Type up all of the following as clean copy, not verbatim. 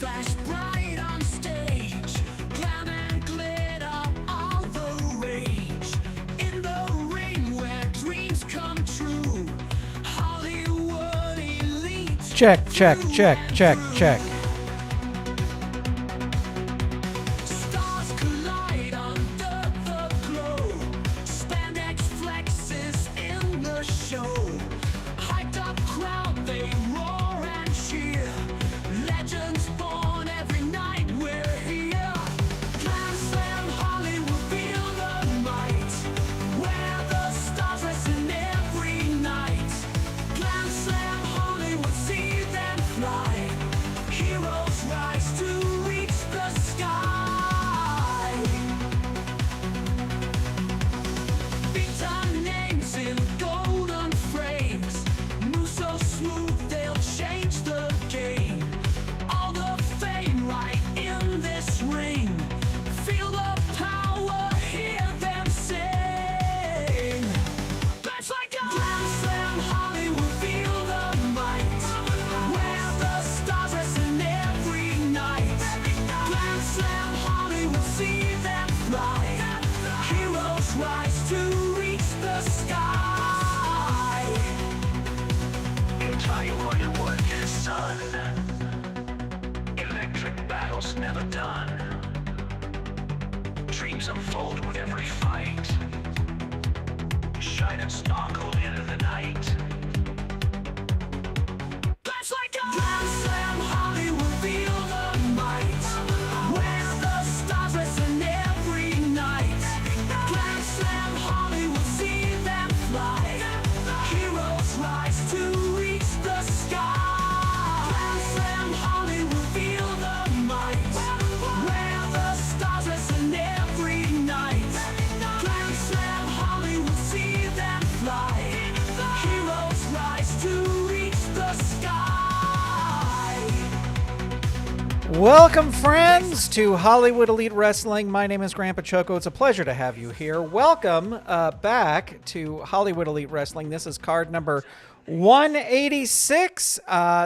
Flash bright on stage, glam and glitter, all the rage. In the ring where dreams come true, Hollywood elite. Check, check, check, check, check. Stars collide under the glow. Spandex flexes in the show. Hyped up crowd, they roar and cheer. Legends born every night, we're here. Glam Slam Hollywood, feel the might. Where the stars listen every night. Glam Slam Hollywood, see them fly. Heroes rise to reach the sky. Big-time names in golden frames. Move so smooth, they'll change the game. All the fame right in this ring. Feel the power, hear them sing. That's like a Glam Slam Hollywood, feel the might. Where the stars listen every night. Glam Slam Hollywood, see them fly. Heroes rise to reach the sky. Entire Hollywood is sun. Electric battles never done. Dreams unfold with every fight. Shine and sparkle into the night. That's like a Glam Slam Hollywood, feel the might. Where the stars listen every night. Glam Slam Hollywood, see them fly. Heroes rise to reach the sky. Glam Slam Hollywood, feel the might. Where the stars listen every night. Glam Slam Hollywood, see them fly. Heroes rise to reach the sky. Welcome, friends, to Hollywood Elite Wrestling. My name is Grandpa Choco. It's a pleasure to have you here. Welcome back to Hollywood Elite Wrestling. This is card number 186.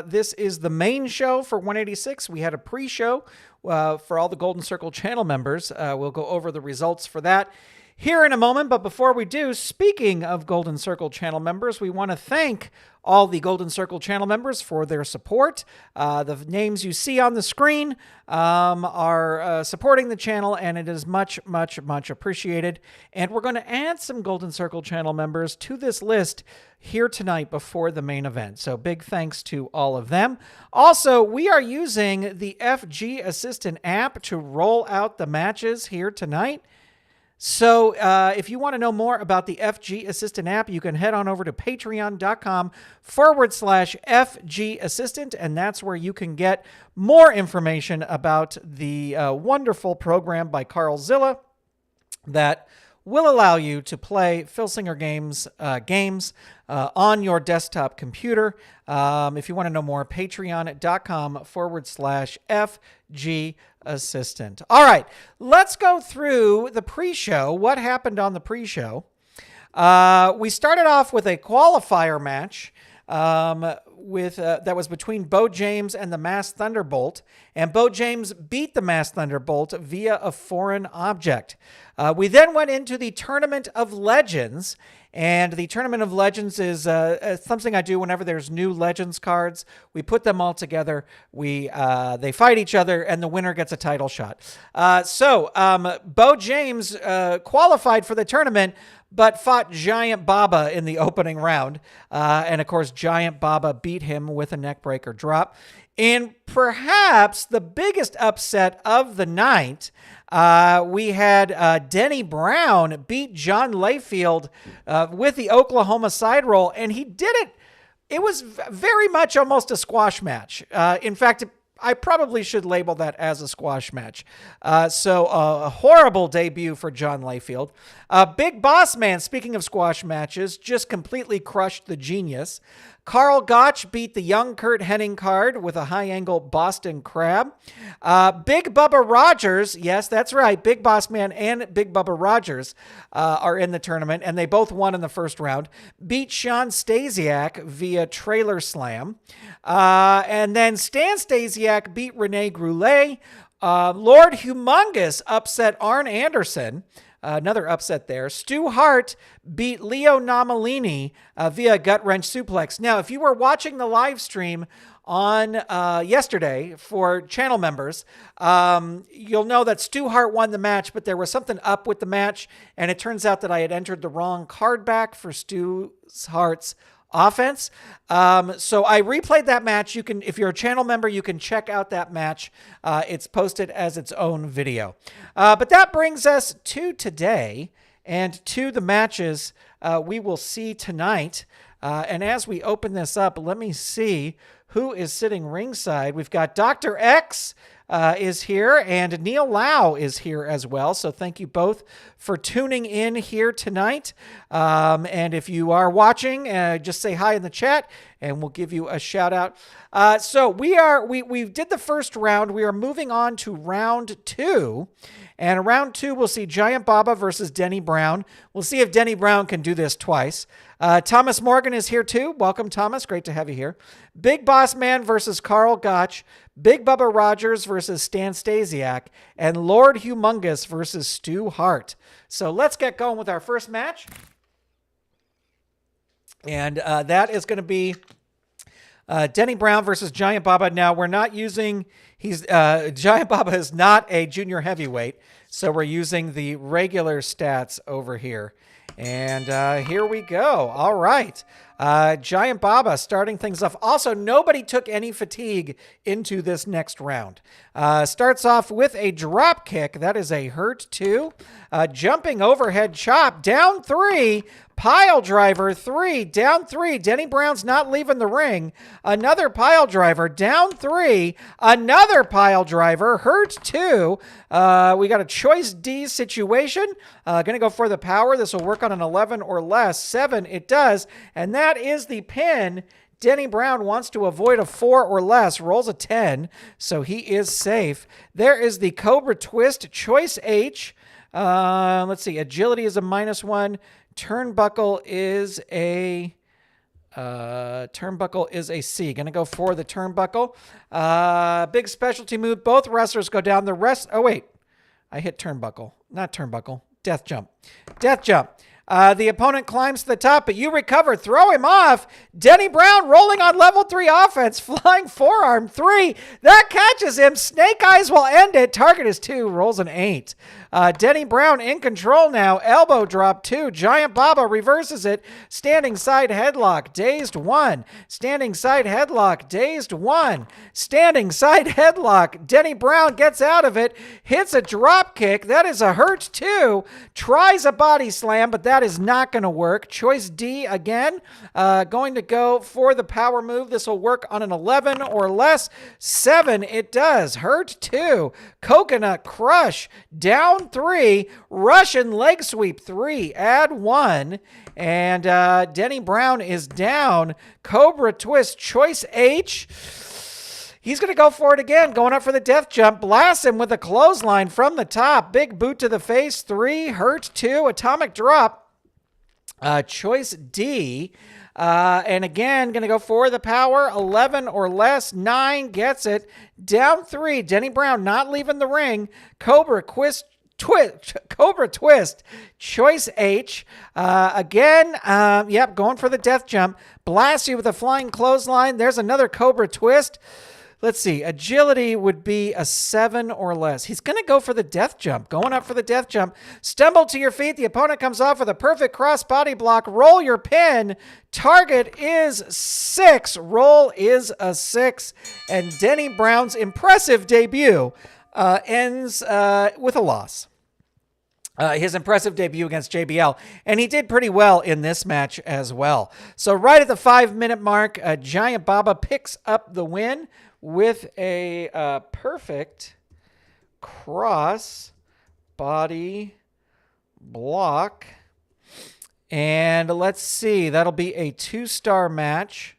This is the main show for 186. We had a pre-show for all the Golden Circle channel members. We'll go over the results for that here in a moment. But before we do, speaking of Golden Circle channel members, we want to thank all the Golden Circle channel members for their support. The names you see on the screen are supporting the channel, and it is much, much, much appreciated. And we're going to add some Golden Circle channel members to this list here tonight before the main event. So big thanks to all of them. Also, we are using the FG Assistant app to roll out the matches here tonight. So if you want to know more about the FG Assistant app, you can head on over to patreon.com/FG Assistant, and that's where you can get more information about the wonderful program by Carl Zilla that will allow you to play Filsinger games on your desktop computer. If you want to know more, patreon.com/FG Assistant. All right, let's go through the pre-show. What happened on the pre-show? We started off with a qualifier match that was between Bo James and the Masked Thunderbolt, and Bo James beat the Masked Thunderbolt via a foreign object. We then went into the Tournament of Legends, and the Tournament of Legends is something I do whenever there's new Legends cards. We put them all together, they fight each other, and the winner gets a title shot. So Bo James qualified for the tournament, but fought Giant Baba in the opening round. And of course, Giant Baba beat him with a neckbreaker drop. And perhaps the biggest upset of the night, we had Denny Brown beat John Layfield with the Oklahoma side roll, and he did it. It was very much almost a squash match. In fact, I probably should label that as a squash match. So a horrible debut for John Layfield. Big Boss Man, speaking of squash matches, just completely crushed the Genius. Carl Gotch beat the young Kurt Hennig card with a high-angle Boston Crab. Big Bubba Rogers, yes, that's right, Big Boss Man and Big Bubba Rogers are in the tournament, and they both won in the first round. Beat Sean Stasiak via Trailer Slam. And then Stan Stasiak Stasiak beat Rene Groulet. Lord Humongous upset Arn Anderson. Another upset there. Stu Hart beat Leo Namalini via gut wrench suplex. Now, if you were watching the live stream on yesterday for channel members, you'll know that Stu Hart won the match, but there was something up with the match, and it turns out that I had entered the wrong card back for Stu Hart's offense. So I replayed that match. You can, if you're a channel member, you can check out that match. It's posted as its own video. But that brings us to today and to the matches we will see tonight. And as we open this up, let me see who is sitting ringside. We've got Dr. X is here, and Neil Lau is here as well. So thank you both for tuning in here tonight. And if you are watching, just say hi in the chat, and we'll give you a shout out. So we did the first round. We are moving on to round 2. And round 2, we'll see Giant Baba versus Denny Brown. We'll see if Denny Brown can do this twice. Thomas Morgan is here too. Welcome, Thomas. Great to have you here. Big Boss Man versus Carl Gotch. Big Bubba Rogers versus Stan Stasiak. And Lord Humongous versus Stu Hart. So let's get going with our first match. And that is going to be Denny Brown versus Giant Baba. Now, we're not using... Giant Baba is not a junior heavyweight, so we're using the regular stats over here. And here we go. All right. Giant Baba starting things off. Also, nobody took any fatigue into this next round. Starts off with a drop kick. That is a hurt 2. Jumping overhead chop. Down 3. Pile driver 3. Down 3. Denny Brown's not leaving the ring. Another pile driver. Down 3. Another pile driver. Hurt 2. We got a choice D situation. Going to go for the power. This will work on an 11 or less. 7 it does. And that is the pin. Denny Brown wants to avoid a 4 or less, rolls a 10, so he is safe. There is the Cobra Twist, choice H. Let's see, agility is a -1. Turnbuckle is a C. Gonna go for the turnbuckle. Big specialty move. Both wrestlers go down. The rest. Oh wait, I hit turnbuckle, not turnbuckle. Death jump. Death jump. The opponent climbs to the top, but you recover. Throw him off. Denny Brown rolling on level 3 offense. Flying forearm 3. That catches him. Snake Eyes will end it. Target is 2. Rolls an 8. Denny Brown in control now. Elbow drop 2. Giant Baba reverses it. Standing side headlock. Dazed 1. Standing side headlock. Dazed 1. Standing side headlock. Denny Brown gets out of it. Hits a drop kick. That is a hurt 2. Tries a body slam, but that is not going to work. Choice D again. Going to go for the power move. This will work on an 11 or less. 7 it does. Hurt 2. Coconut crush. Down 3. Russian leg sweep 3. Add 1. And Denny Brown is down. Cobra twist. Choice H. He's going to go for it again, going up for the death jump. Blasts him with a clothesline from the top. Big boot to the face, 3. Hurt 2. Atomic drop. Choice D. And again, going to go for the power. 11 or less. 9 gets it. Down 3. Denny Brown not leaving the ring. Cobra twist. Choice H. Again, yep, going for the death jump. Blasts you with a flying clothesline. There's another Cobra twist. Let's see. Agility would be a 7 or less. He's going to go for the death jump. Going up for the death jump. Stumble to your feet. The opponent comes off with a perfect cross body block. Roll your pin. Target is 6. Roll is a 6. And Denny Brown's impressive debut ends with a loss. His impressive debut against JBL. And he did pretty well in this match as well. So right at the 5-minute mark, Giant Baba picks up the win with a perfect cross body block. And let's see, that'll be a 2-star match.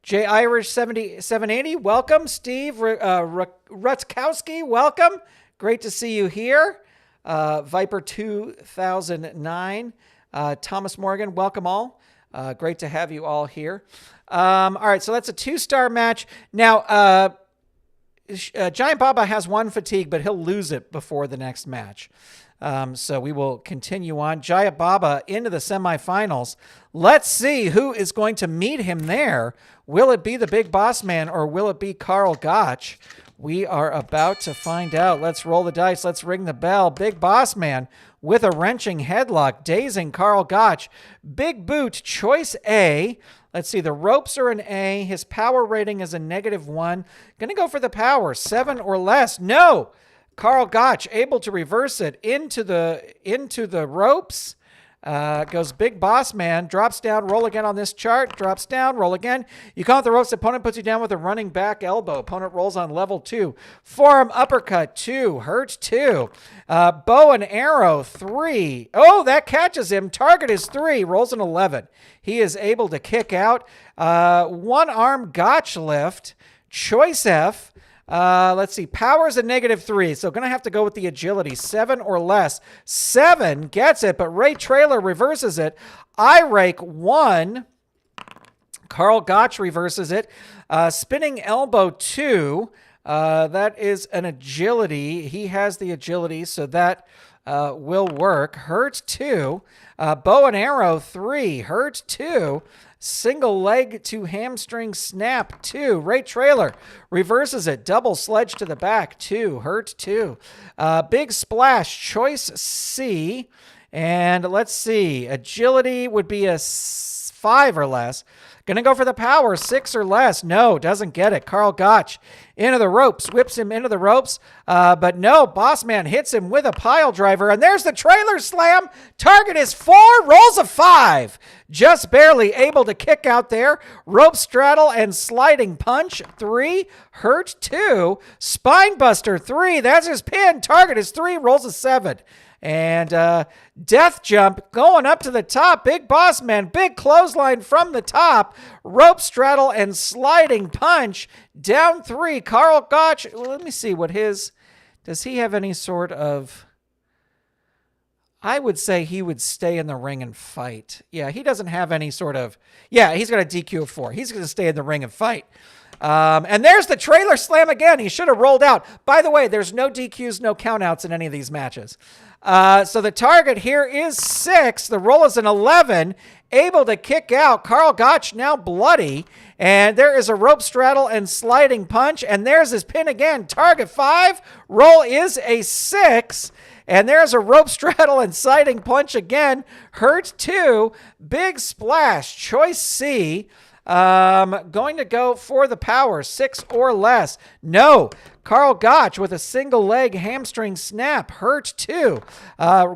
J Irish 7780, welcome. Steve Rutkowski, welcome. Great to see you here. Viper 2009, Thomas Morgan, welcome all. Great to have you all here. All right, so that's a 2-star match. Now, Giant Baba has 1 fatigue, but he'll lose it before the next match. So we will continue on. Giant Baba into the semifinals. Let's see who is going to meet him there. Will it be the Big Boss Man or will it be Karl Gotch? We are about to find out. Let's roll the dice. Let's ring the bell. Big Boss Man with a wrenching headlock, dazing Karl Gotch. Big Boot, choice A. Let's see, the ropes are an A. His power rating is a -1. Gonna go for the power, 7 or less. No! Karl Gotch able to reverse it into the ropes. Goes Big Boss Man, drops down, roll again on this chart, drops down, roll again. You count the ropes, opponent puts you down with a running back elbow. Opponent rolls on level 2. Forearm uppercut, 2, hurt 2. Bow and arrow, 3. Oh, that catches him. Target is 3, rolls an 11. He is able to kick out. One arm Gotch lift, choice F. Let's see. Power's a -3, so going to have to go with the agility. 7 or less. 7 gets it, but Ray Trailer reverses it. I rake 1. Karl Gotch reverses it. Spinning elbow 2. That is an agility. He has the agility, so that will work. Hurt 2. Bow and arrow 3. Hurt 2. Single leg to hamstring snap 2. Ray Trailer reverses it. Double sledge to the back 2. Hurt 2. Big splash, choice C. And let's see. Agility would be a 5 or less. Gonna go for the power, 6 or less. No, doesn't get it. Karl Gotch into the ropes, whips him into the ropes. But no, Boss Man hits him with a pile driver. And there's the trailer slam. Target is 4, rolls a 5. Just barely able to kick out there. Rope straddle and sliding punch, 3. Hurt 2. Spine buster, 3. That's his pin. Target is 3, rolls a 7. And death jump going up to the top. Big Boss Man, big clothesline from the top. Rope straddle and sliding punch. Down 3. Karl Gotch. Let me see what his... Does he have any sort of... I would say he would stay in the ring and fight. Yeah, he doesn't have any sort of... Yeah, he's got a DQ of 4. He's going to stay in the ring and fight. And there's the trailer slam again. He should have rolled out. By the way, there's no DQs, no countouts in any of these matches. So the target here is 6. The roll is an 11. Able to kick out. Karl Gotch now bloody. And there is a rope straddle and sliding punch. And there's his pin again. Target 5. Roll is a 6. And there's a rope straddle and sliding punch again. Hurt 2. Big splash. Choice C. Going to go for the power, 6 or less. No. Karl Gotch with a single leg hamstring snap, hurt 2.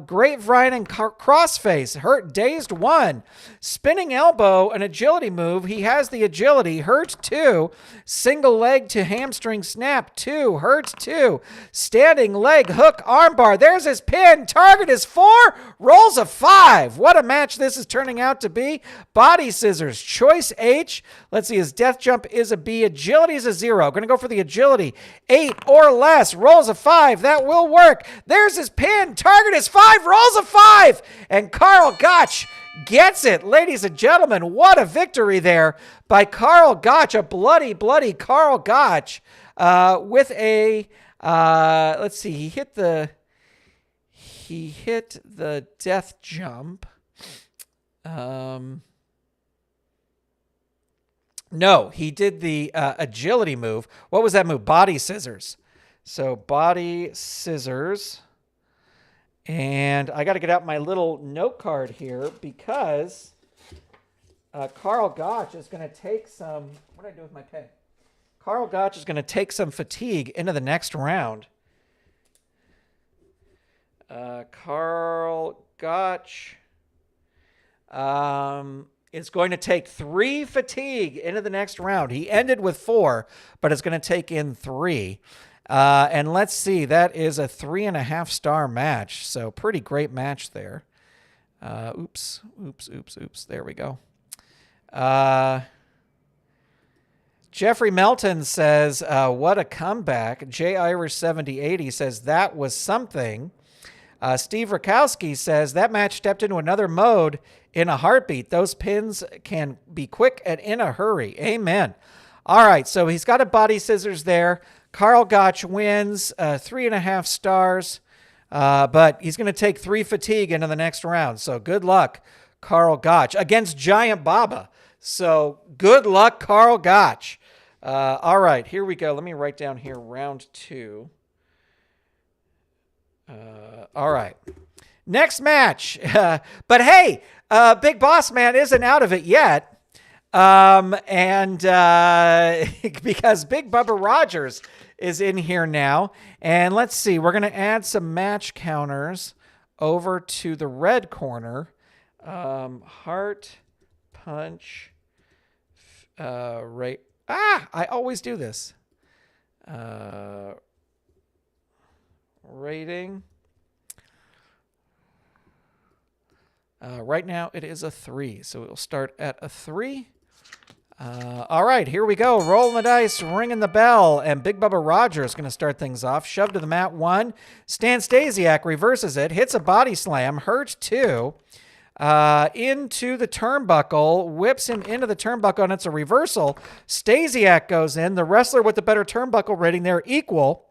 Grapevine and crossface, hurt, dazed 1. Spinning elbow, an agility move. He has the agility, hurt 2. Single leg to hamstring snap, 2. Hurt 2. Standing leg hook armbar. There's his pin. Target is 4. Rolls a 5. What a match this is turning out to be. Body scissors, choice H. Let's see, his death jump is a B. Agility is a 0. Going to go for the agility. 8 or less. Rolls a 5. That will work. There's his pin. Target is 5. Rolls a 5. And Karl Gotch gets it. Ladies and gentlemen, what a victory there by Karl Gotch. A bloody, bloody Karl Gotch with a, let's see, he hit the death jump. No, he did the agility move. What was that move? Body scissors. So body scissors. And I got to get out my little note card here because Karl Gotch is going to take some... What did I do with my pen? Karl Gotch is going to take some fatigue into the next round. Karl Gotch... is going to take 3 fatigue into the next round. He ended with 4, but it's going to take in 3. And let's see, that is a 3.5-star match. So pretty great match there. Oops. There we go. Jeffrey Melton says, what a comeback. J Irish 7080 says that was something. Steve Rakowski says that match stepped into another mode in a heartbeat. Those pins can be quick and in a hurry. Amen. All right, so he's got a body scissors there. Karl Gotch wins, 3.5 stars, but he's going to take 3 fatigue into the next round. So good luck, Karl Gotch, against Giant Baba. So good luck, Karl Gotch. All right, here we go. Let me write down here round 2. All right. Next match. But hey, Big Boss Man isn't out of it yet. Because Big Bubba Rogers is in here now. And let's see, we're going to add some match counters over to the red corner. Heart, punch, right. I always do this. Rating. Right now it is a 3, so it will start at a 3. All right, here we go. Rolling the dice, ringing the bell, and Big Bubba Rogers is going to start things off. Shove to the mat 1. Stan Stasiak reverses it, hits a body slam, hurts 2. Into the turnbuckle, whips him into the turnbuckle, and it's a reversal. Stasiak goes in. The wrestler with the better turnbuckle rating there equal.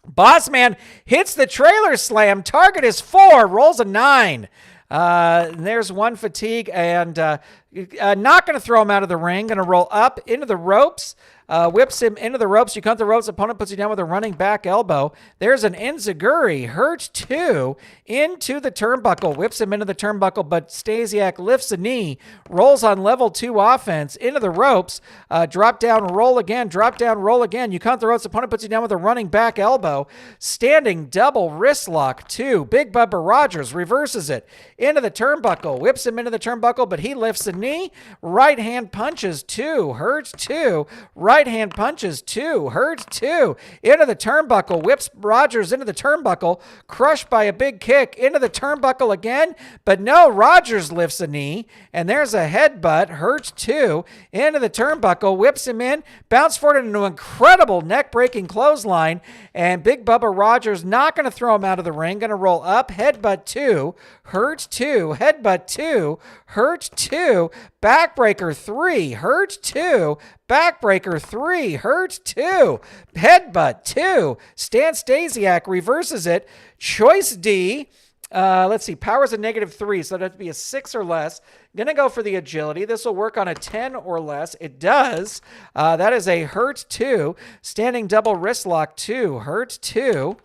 Bossman hits the trailer slam. Target is 4, rolls a 9. There's 1 fatigue, and not going to throw him out of the ring. Going to roll up into the ropes. Whips him into the ropes. You count the ropes. Opponent puts you down with a running back elbow. There's an enziguri. Hurts 2 into the turnbuckle. Whips him into the turnbuckle, but Stasiak lifts a knee. Rolls on level 2 offense. Into the ropes. Drop down, roll again. Drop down, roll again. You count the ropes. Opponent puts you down with a running back elbow. Standing double wrist lock 2. Big Bubba Rogers reverses it. Into the turnbuckle. Whips him into the turnbuckle, but he lifts a knee. Right hand punches 2. Hurts 2. Right hand punches 2. Hurts 2. Into the turnbuckle. Whips Rogers into the turnbuckle. Crushed by a big kick. Into the turnbuckle again. But no, Rogers lifts a knee. And there's a headbutt. Hurts 2. Into the turnbuckle. Whips him in. Bounce forward into an incredible neck-breaking clothesline. And Big Bubba Rogers not going to throw him out of the ring. Going to roll up. Headbutt 2. Hurts 2. Headbutt 2. Hurts 2. Backbreaker 3. Hurts 2. Backbreaker 3. Hurts 2. Headbutt 2. Stan Stasiak reverses it. Choice D. Let's see. Power's a -3, so that'd have to be a 6 or less. Gonna go for the agility. This will work on a 10 or less. It does. That is a hurt 2. Standing double wrist lock 2. Hurt 2.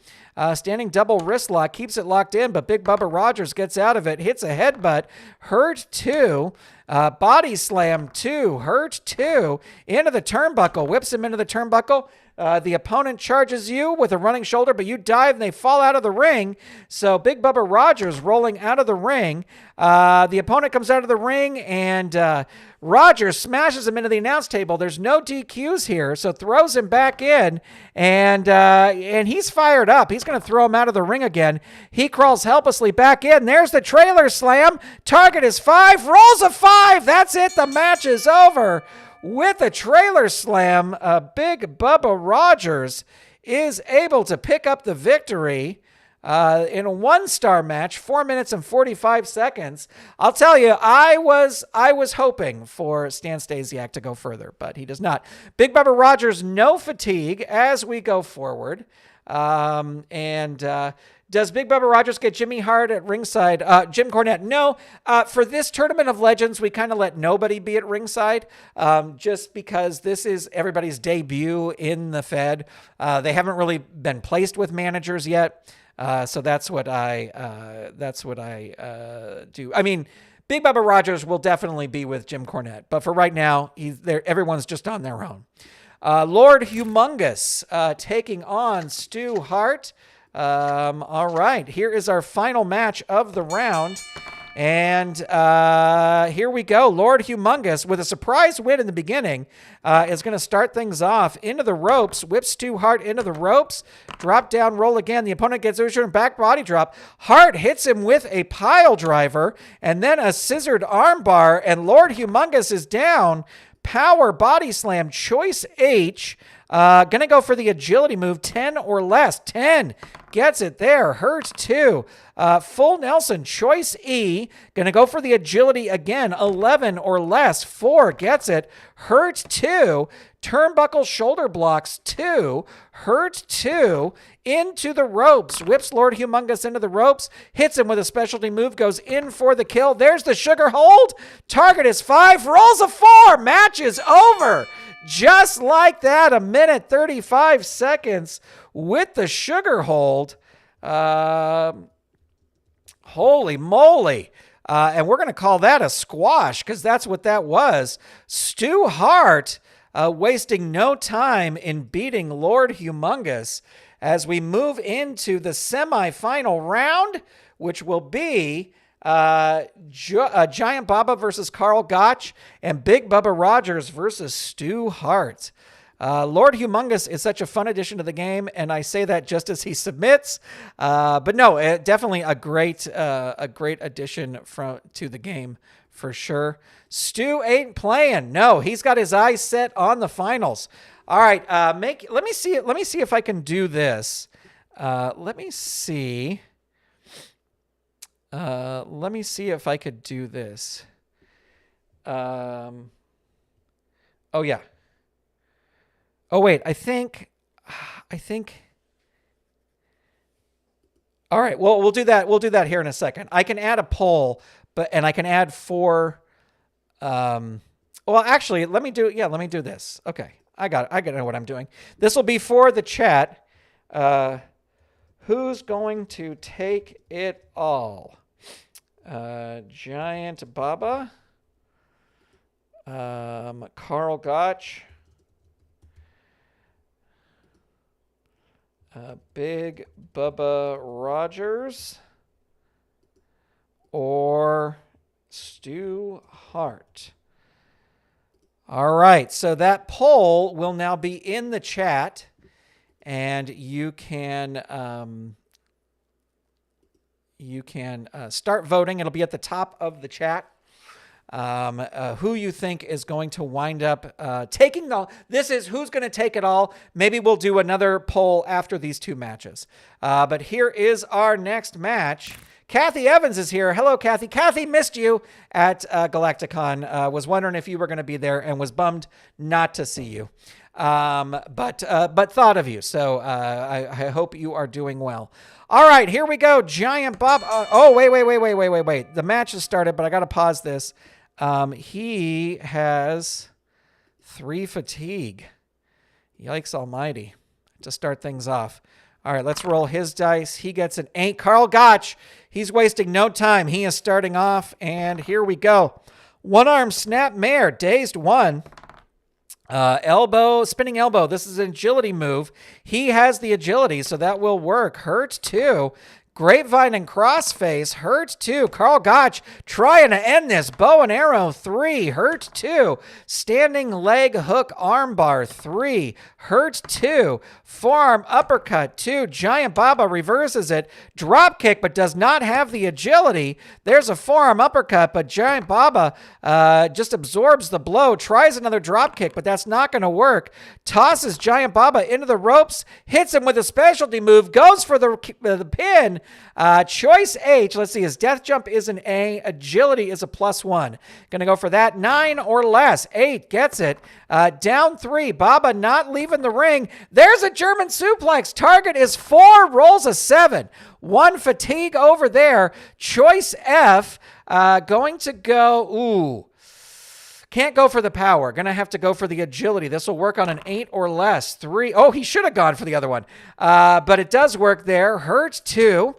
Standing double wrist lock keeps it locked in, but Big Bubba Rogers gets out of it. Hits a headbutt. Hurt 2. Body slam 2. Hurt 2. Into the turnbuckle. Whips him into the turnbuckle. The opponent charges you with a running shoulder, but you dive and they fall out of the ring. So Big Bubba Rogers rolling out of the ring. The opponent comes out of the ring, and Rogers smashes him into the announce table. There's no DQs here, so throws him back in, and he's fired up. He's going to throw him out of the ring again. He crawls helplessly back in. There's the trailer slam. Target is 5. Rolls a 5. That's it. The match is over. With a trailer slam, Big Bubba Rogers is able to pick up the victory in a 1-star match, 4 minutes and 45 seconds. I'll tell you, I was hoping for Stan Stasiak to go further, but he does not. Big Bubba Rogers, no fatigue as we go forward. Does Big Bubba Rogers get Jimmy Hart at ringside? Jim Cornette? No. For this Tournament of Legends, we kind of let nobody be at ringside, just because this is everybody's debut in the Fed. They haven't really been placed with managers yet, so that's what I do. I mean, Big Bubba Rogers will definitely be with Jim Cornette, but for right now, everyone's just on their own. Lord Humongous taking on Stu Hart. All right, here is our final match of the round. And here we go. Lord Humongous, with a surprise win in the beginning, is going to start things off. Into the ropes, whips Stu Hart into the ropes. Drop down, roll again. The opponent gets Usher and back body drop. Hart hits him with a pile driver and then a scissored armbar, and Lord Humongous is down. Power body slam, choice H. Gonna go for the agility move, 10 or less. 10 gets it there. Hurts 2. Full Nelson, choice E. Going to go for the agility again. 11 or less. 4 gets it. Hurt 2. Turnbuckle shoulder blocks 2. Hurt 2. Into the ropes. Whips Lord Humongous into the ropes. Hits him with a specialty move. Goes in for the kill. There's the sugar hold. Target is 5. Rolls a 4. Match is over. Just like that. 1 minute 35 seconds with the sugar hold. Holy moly. And we're going to call that a squash because that's what that was. Stu Hart wasting no time in beating Lord Humongous as we move into the semifinal round, which will be Giant Baba versus Carl Gotch and Big Bubba Rogers versus Stu Hart. Lord Humongous is such a fun addition to the game, and I say that just as he submits. But no, definitely a great addition to the game for sure. Stu ain't playing. No, he's got his eyes set on the finals. All right, let me see if I can do this. Let me see if I could do this. Oh yeah. Oh wait, I think. All right, well we'll do that. We'll do that here in a second. I can add a poll, and I can add 4. Well, actually, let me do this. Okay, I gotta know what I'm doing. This will be for the chat. Who's going to take it all? Giant Baba, Carl Gotch, Big Bubba Rogers, or Stu Hart. All right, so that poll will now be in the chat, and you can start voting. It'll be at the top of the chat. Who you think is going to wind up taking this is who's going to take it all. Maybe we'll do another poll after these 2 matches. But here is our next match. Kathy Evans is here. Hello, Kathy. Kathy missed you at Galacticon. Was wondering if you were going to be there and was bummed not to see you. But thought of you. So I hope you are doing well. All right, here we go. Giant Bob. Wait. The match has started, but I got to pause this. He has 3 fatigue. Yikes almighty. To start things off. All right, let's roll his dice. He gets an 8. Carl Gotch, he's wasting no time. He is starting off, and here we go. One arm snap mare, dazed 1. Spinning elbow. This is an agility move. He has the agility, so that will work. Hurt 2. Grapevine and crossface. Hurt 2. Carl Gotch trying to end this. Bow and arrow 3. Hurt 2. Standing leg hook armbar 3. Hurt 2. Forearm uppercut 2. Giant Baba reverses it. Drop kick, but does not have the agility. There's a forearm uppercut, but Giant Baba just absorbs the blow. Tries another drop kick, but that's not going to work. Tosses Giant Baba into the ropes. Hits him with a specialty move. Goes for the pin. Choice H. Let's see. His death jump is an A. Agility is a +1. Gonna go for that. 9 or less. 8 gets it. Down 3. Baba not leaving the ring. There's a German suplex. Target is 4. Rolls a 7. 1 fatigue over there. Choice F. Going to go. Ooh. Can't go for the power. Gonna have to go for the agility. This will work on an 8 or less. 3. Oh, he should have gone for the other one. But it does work there. Hurt 2.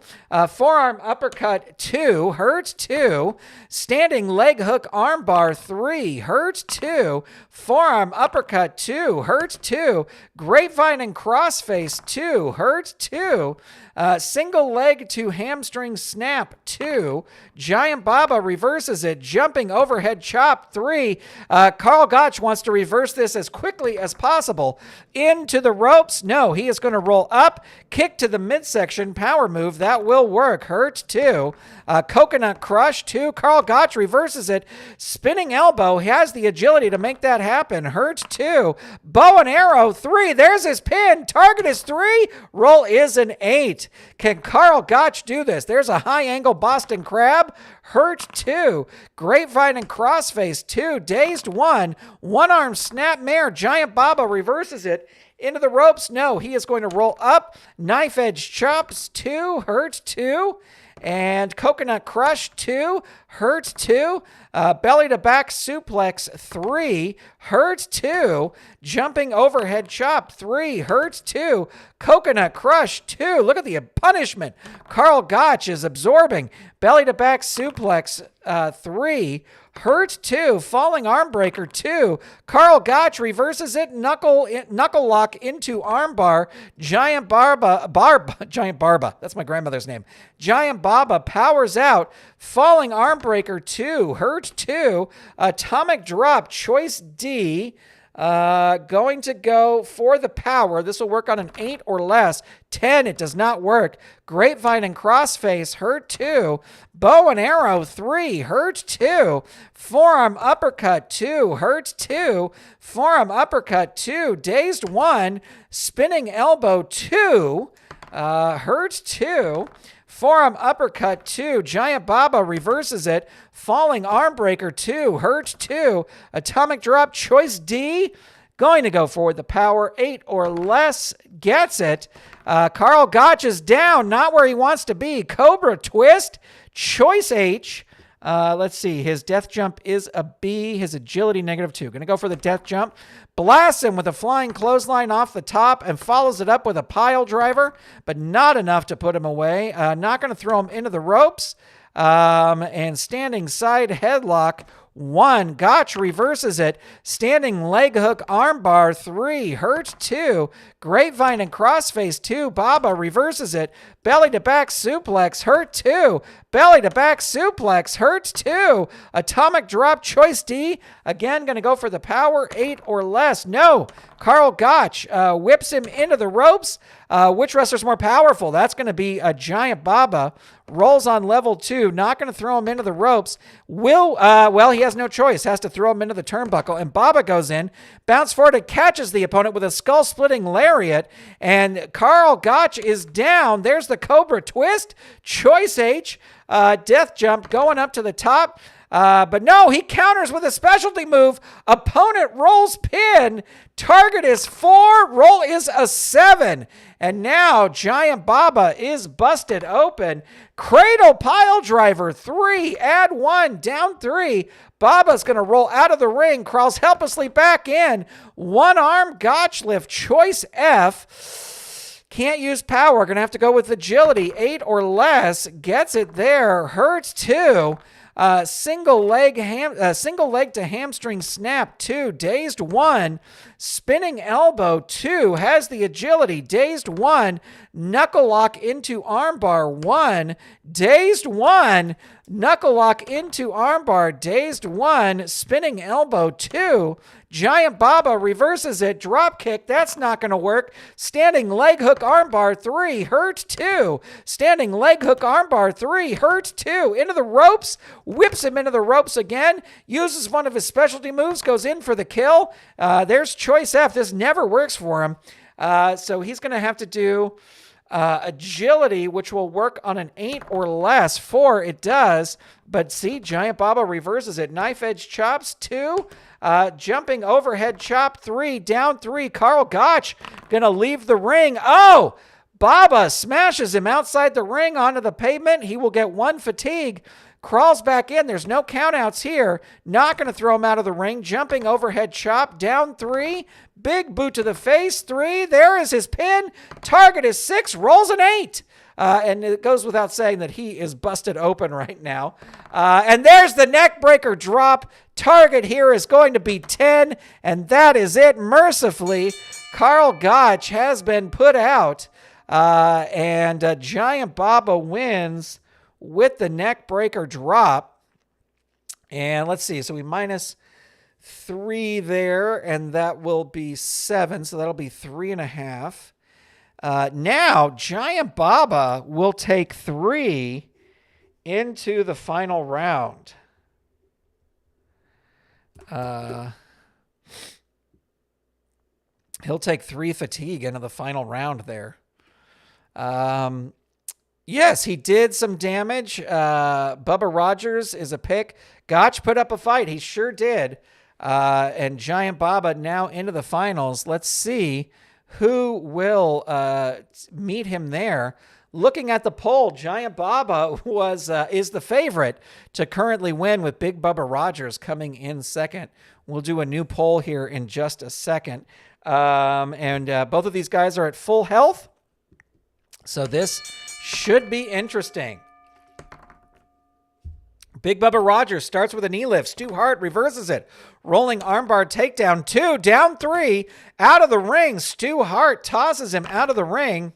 Forearm uppercut 2. Hurt 2. Standing leg hook armbar 3. Hurt 2. Forearm uppercut 2. Hurt 2. Grapevine and crossface 2. Hurt 2. Single leg to hamstring snap 2. Giant Baba reverses it. Jumping overhead chop 3. Karl Gotch wants to reverse this as quickly as possible. Into the ropes. No, he is going to roll up, kick to the midsection, power move. That will work. Hurt 2. Coconut crush 2. Karl Gotch reverses it. Spinning elbow. He has the agility to make that happen. Hurt 2. Bow and arrow 3. There's his pin. Target is 3. Roll is an 8. Can Karl Gotch do this? There's a high angle Boston Crab. Hurt 2. Grapevine and crossface 2. Dazed 1. One arm snap mare. Giant Baba reverses it. Into the ropes. No, he is going to roll up. Knife edge chops 2. Hurt 2. And coconut crush 2. Hurt 2. Belly to back suplex 3. Hurt 2. Jumping overhead chop 3. Hurt 2. Coconut crush 2. Look at the punishment Karl Gotch is absorbing. Belly to back suplex 3. Hurt 2. Falling arm breaker 2. Karl Gotch reverses it. Knuckle lock into armbar. Giant Barba. That's my grandmother's name. Giant Baba powers out. Falling arm breaker 2. Hurt 2. Atomic drop. Choice D. Going to go for the power. This will work on an 8 or less. 10, it does not work. Grapevine and crossface, hurt 2. Bow and arrow, 3, hurt 2. Forearm uppercut, 2, hurt 2. Forearm uppercut, 2. Dazed 1. Spinning elbow, 2. Hurt 2. Forearm uppercut 2. Giant Baba reverses it. Falling arm breaker 2. Hurt 2. Atomic drop choice D. Going to go for the power 8 or less. Gets it. Karl Gotch is down. Not where he wants to be. Cobra twist. Choice H. Let's see. His death jump is a B. His agility -2. Going to go for the death jump. Blasts him with a flying clothesline off the top and follows it up with a pile driver, but not enough to put him away. Not going to throw him into the ropes. And standing side headlock 1. Gotch reverses it. Standing leg hook armbar 3. Hurt 2. Grapevine and crossface 2. Baba reverses it. Belly to back suplex. Hurt 2. Belly to back suplex. Hurt 2. Atomic drop choice D. Again, going to go for the power 8 or less. No. Karl Gotch whips him into the ropes. Which wrestler's more powerful? That's going to be a Giant Baba. Rolls on level 2. Not going to throw him into the ropes. Well, he has no choice. Has to throw him into the turnbuckle. And Baba goes in. Bounce forward and catches the opponent with a skull-splitting lariat. And Karl Gotch is down. There's the Cobra twist. Choice H. Death jump going up to the top. But no, he counters with a specialty move. Opponent rolls pin. Target is 4. Roll is a 7. And now Giant Baba is busted open. Cradle pile driver 3. Add 1. Down 3. Baba's going to roll out of the ring. Crawls helplessly back in. One arm Gotch lift. Choice F. Can't use power. Going to have to go with agility. 8 or less. Gets it there. Hurts 2. Single leg to hamstring snap 2. Dazed 1. Spinning elbow 2. Has the agility. Dazed 1. Knuckle lock into armbar 1. Dazed 1. Knuckle lock into armbar. Dazed 1. Spinning elbow 2. Giant Baba reverses it. Drop kick. That's not going to work. Standing leg hook armbar 3. Hurt 2. Standing leg hook armbar 3. Hurt 2. Into the ropes. Whips him into the ropes again. Uses one of his specialty moves. Goes in for the kill. There's choice F. This never works for him. So he's going to have to do agility, which will work on an 8 or less. 4 it does. But see, Giant Baba reverses it. Knife edge chops 2. Jumping overhead chop 3. Down 3. Karl Gotch gonna leave the ring. Oh! Baba smashes him outside the ring onto the pavement. He will get 1 fatigue. Crawls back in. There's no countouts here. Not going to throw him out of the ring. Jumping overhead chop. Down 3. Big boot to the face. 3. There is his pin. Target is 6. Rolls an 8. And it goes without saying that he is busted open right now. And there's the neck breaker drop. Target here is going to be 10. And that is it. Mercifully, Karl Gotch has been put out. And Giant Baba wins with the neck breaker drop. And let's see. So we minus 3 there, and that will be 7. So that'll be 3.5. Now, Giant Baba will take 3 into the final round. He'll take 3 fatigue into the final round there. Yes, he did some damage. Bubba Rogers is a pick. Gotch put up a fight. He sure did. And Giant Baba now into the finals. Let's see who will meet him there. Looking at the poll, Giant Baba is the favorite to currently win, with Big Bubba Rogers coming in second. We'll do a new poll here in just a second. Both of these guys are at full health, so this should be interesting. Big Bubba Rogers starts with a knee lift. Stu Hart reverses it. Rolling armbar takedown. 2, down 3, out of the ring. Stu Hart tosses him out of the ring.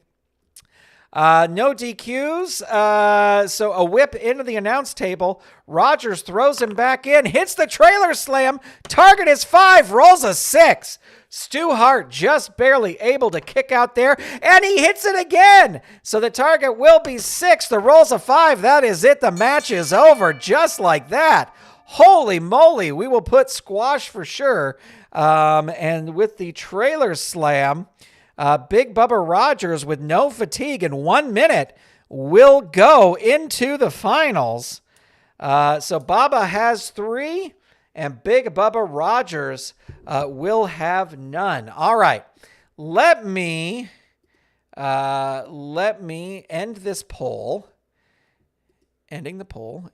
No DQs. So a whip into the announce table. Rogers throws him back in. Hits the trailer slam. Target is 5. Rolls a 6. Stu Hart just barely able to kick out there, and he hits it again. So the target will be 6. The roll's a 5. That is it. The match is over just like that. Holy moly. We will put squash for sure. And with the trailer slam, Big Bubba Rogers, with no fatigue in 1 minute, will go into the finals. So Baba has 3. And Big Bubba Rogers will have none. All right, let me end this poll. Ending the poll.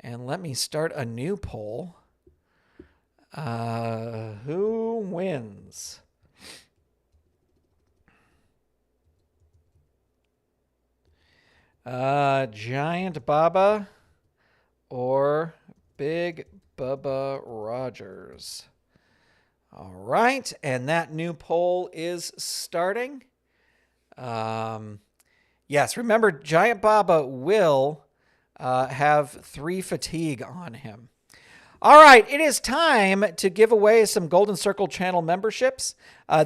And let me start a new poll. Who wins? Giant Baba or Big Bubba Rogers? All right, and that new poll is starting. Yes, remember, Giant Baba will have 3 fatigue on him. All right, it is time to give away some Golden Circle channel memberships.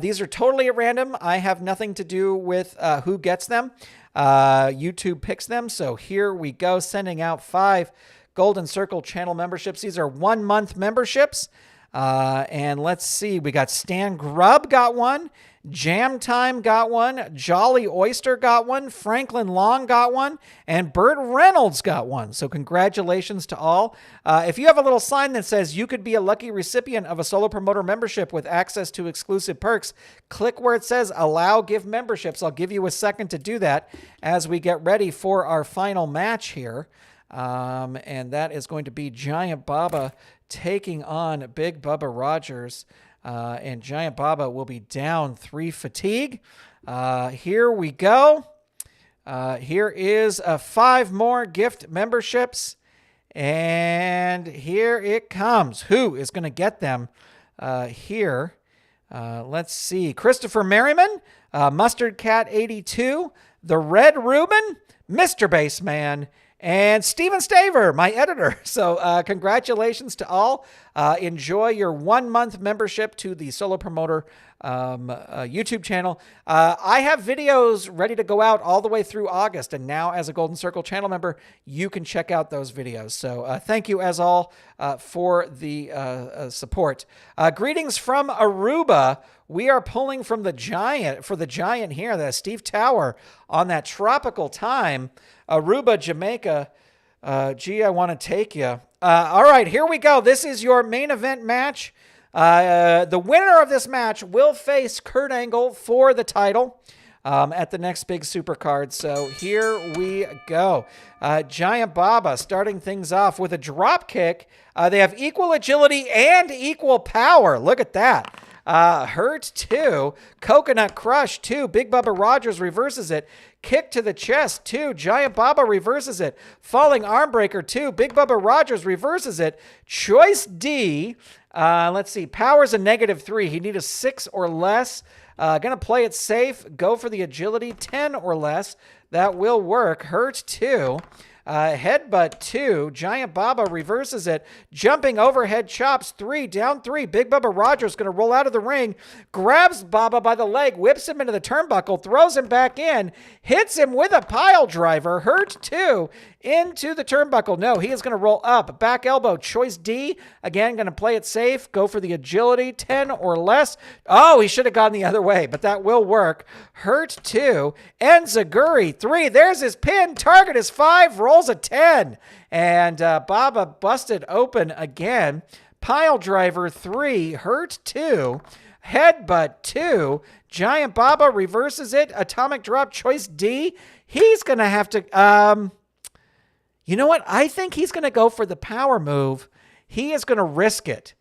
These are totally at random. I have nothing to do with who gets them. YouTube picks them. So here we go, sending out 5 Golden Circle channel memberships. These are 1-month memberships. And let's see, we got Stan Grubb got one, Jam Time got one, Jolly Oyster got one, Franklin Long got one, and Burt Reynolds got one. So congratulations to all. If you have a little sign that says you could be a lucky recipient of a Solo Promoter membership with access to exclusive perks, click where it says Allow Give Memberships. I'll give you a second to do that as we get ready for our final match here. And that is going to be Giant Baba taking on Big Bubba Rogers. And Giant Baba will be down 3 fatigue. Here we go. Here is 5 more gift memberships. And here it comes. Who is going to get them here? Let's see. Christopher Merriman, Mustard Cat 82, The Red Reuben, Mr. Baseman, and Steven Staver, my editor. So congratulations to all. Enjoy your 1-month membership to the Solo Promoter YouTube channel. I have videos ready to go out all the way through August. And now as a Golden Circle channel member, you can check out those videos. So thank you as all for the support. Greetings from Aruba. We are pulling from the Giant, for the Giant here, the Steve Tower on that tropical time. Aruba, Jamaica. Gee, I want to take you. All right, here we go. This is your main event match. The winner of this match will face Kurt Angle for the title at the next big supercard. So here we go. Giant Baba starting things off with a drop kick. They have equal agility and equal power. Look at that. Hurt 2. Coconut Crush 2. Big Bubba Rogers reverses it. Kick to the chest 2. Giant Baba reverses it. Falling Arm Breaker 2. Big Bubba Rogers reverses it. Choice D. Let's see. Power's a -3. He needs a 6 or less. Gonna play it safe. Go for the agility 10 or less. That will work. Hurt 2. Headbutt 2. Giant Baba reverses it. Jumping overhead chops 3. Down 3. Big Bubba Rogers going to roll out of the ring. Grabs Baba by the leg. Whips him into the turnbuckle. Throws him back in. Hits him with a pile driver. Hurt 2. Into the turnbuckle. No, he is going to roll up. Back elbow. Choice D. Again, going to play it safe. Go for the agility. 10 or less. Oh, he should have gone the other way, but that will work. Hurt 2. Enziguri 3. There's his pin. Target is 5. Rolls a 10. And Baba busted open again. Pile driver 3. Hurt 2. Headbutt 2. Giant Baba reverses it. Atomic drop. Choice D. He's going to have to... You know what? I think he's going to go for the power move. He is going to risk it.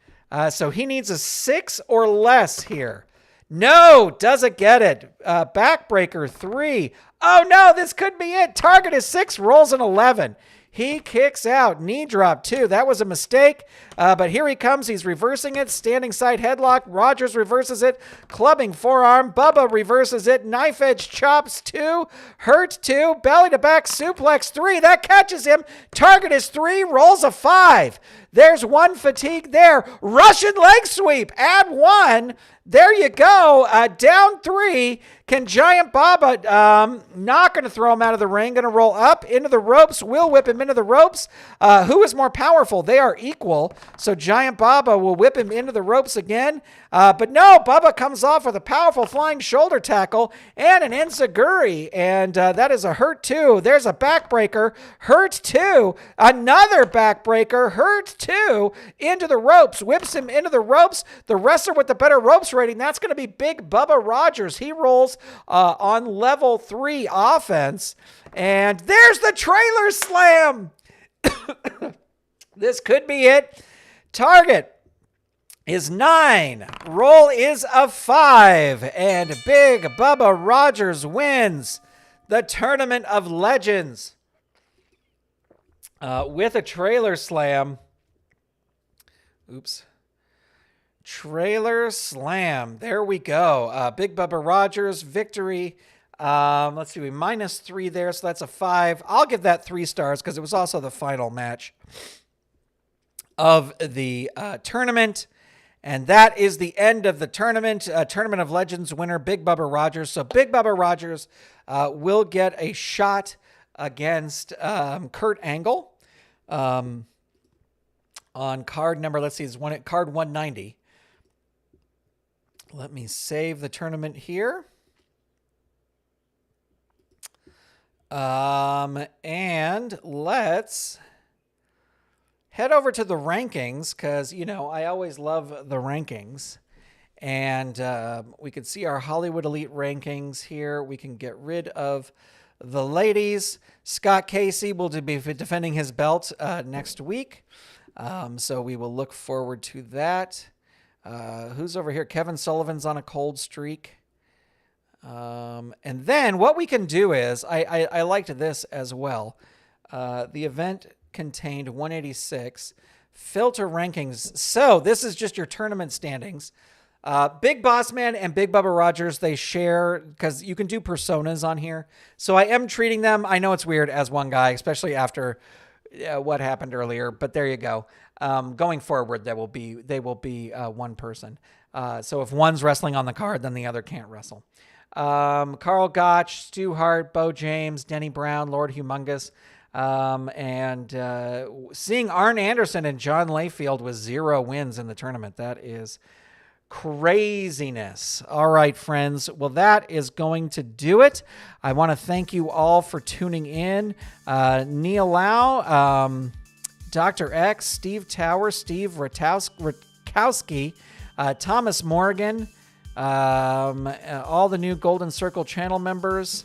So he needs a 6 or less here. No, doesn't get it. Backbreaker 3. Oh no, this could be it. Target is 6, rolls an 11. He kicks out. Knee drop 2. That was a mistake. But here he comes. He's reversing it. Standing side headlock. Rogers reverses it. Clubbing forearm. Bubba reverses it. Knife edge chops 2. Hurt 2. Belly to back suplex 3. That catches him. Target is 3. Rolls a 5. There's 1 fatigue there. Russian leg sweep. Add 1. There you go. Down 3. Can Giant Baba, not going to throw him out of the ring. Going to roll up into the ropes. Will whip him into the ropes. Who is more powerful? They are equal. So Giant Baba will whip him into the ropes again. But no, Baba comes off with a powerful flying shoulder tackle and an enziguri. And that is a hurt 2. There's a backbreaker. Hurt 2. Another backbreaker. Hurt 2. Into the ropes. Whips him into the ropes. The wrestler with the better ropes rating, that's going to be Big Bubba Rogers. He rolls on level 3 offense. And there's the trailer slam. This could be it. Target is 9. Roll is a 5. And Big Bubba Rogers wins the Tournament of Legends with a trailer slam. Oops. Trailer slam. There we go. Big Bubba Rogers victory. Let's see. We -3 there, so that's a 5. I'll give that 3 stars because it was also the final match of the tournament. And that is the end of the tournament. Tournament of Legends winner, Big Bubba Rogers. So Big Bubba Rogers will get a shot against Kurt Angle on card number, let's see, it's card 190. Let me save the tournament here. And let's head over to the rankings because, you know, I always love the rankings. And we can see our Hollywood Elite rankings here. We can get rid of the ladies. Scott Casey will be defending his belt next week. So we will look forward to that. Who's over here? Kevin Sullivan's on a cold streak. And then what we can do is, I liked this as well. The event contained 186 filter rankings. So this is just your tournament standings. Big Boss Man and Big Bubba Rogers, they share because you can do personas on here. So I am treating them, I know it's weird, as one guy, especially after what happened earlier, but there you go. Going forward, they will be one person. So if one's wrestling on the card, then the other can't wrestle. Carl Gotch, Stu Hart, Bo James, Denny Brown, Lord Humongous, and seeing Arn Anderson and John Layfield with 0 wins in the tournament. That is craziness. All right, friends. Well, that is going to do it. I want to thank you all for tuning in. Neil Lau, Dr. X, Steve Tower, Steve Rakowski, Thomas Morgan, all the new Golden Circle channel members.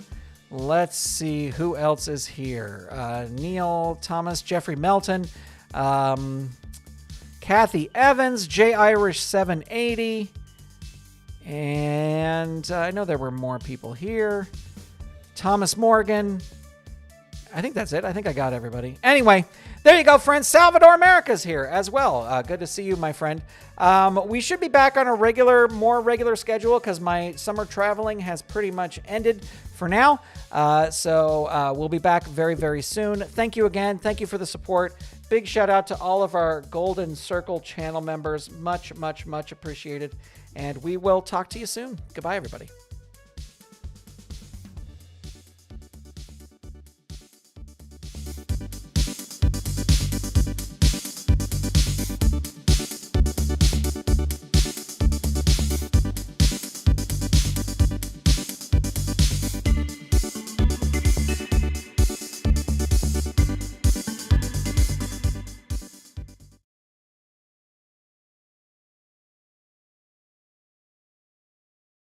Let's see who else is here. Neil, Thomas, Jeffrey Melton, Kathy Evans, J Irish 780, and I know there were more people here. Thomas Morgan, I think that's it. I think I got everybody. Anyway, there you go, friends. Salvador America's here as well. Good to see you, my friend. We should be back on a more regular schedule because my summer traveling has pretty much ended for now. So we'll be back very, very soon. Thank you again. Thank you for the support. Big shout out to all of our Golden Circle channel members. Much, much, much appreciated. And we will talk to you soon. Goodbye, everybody.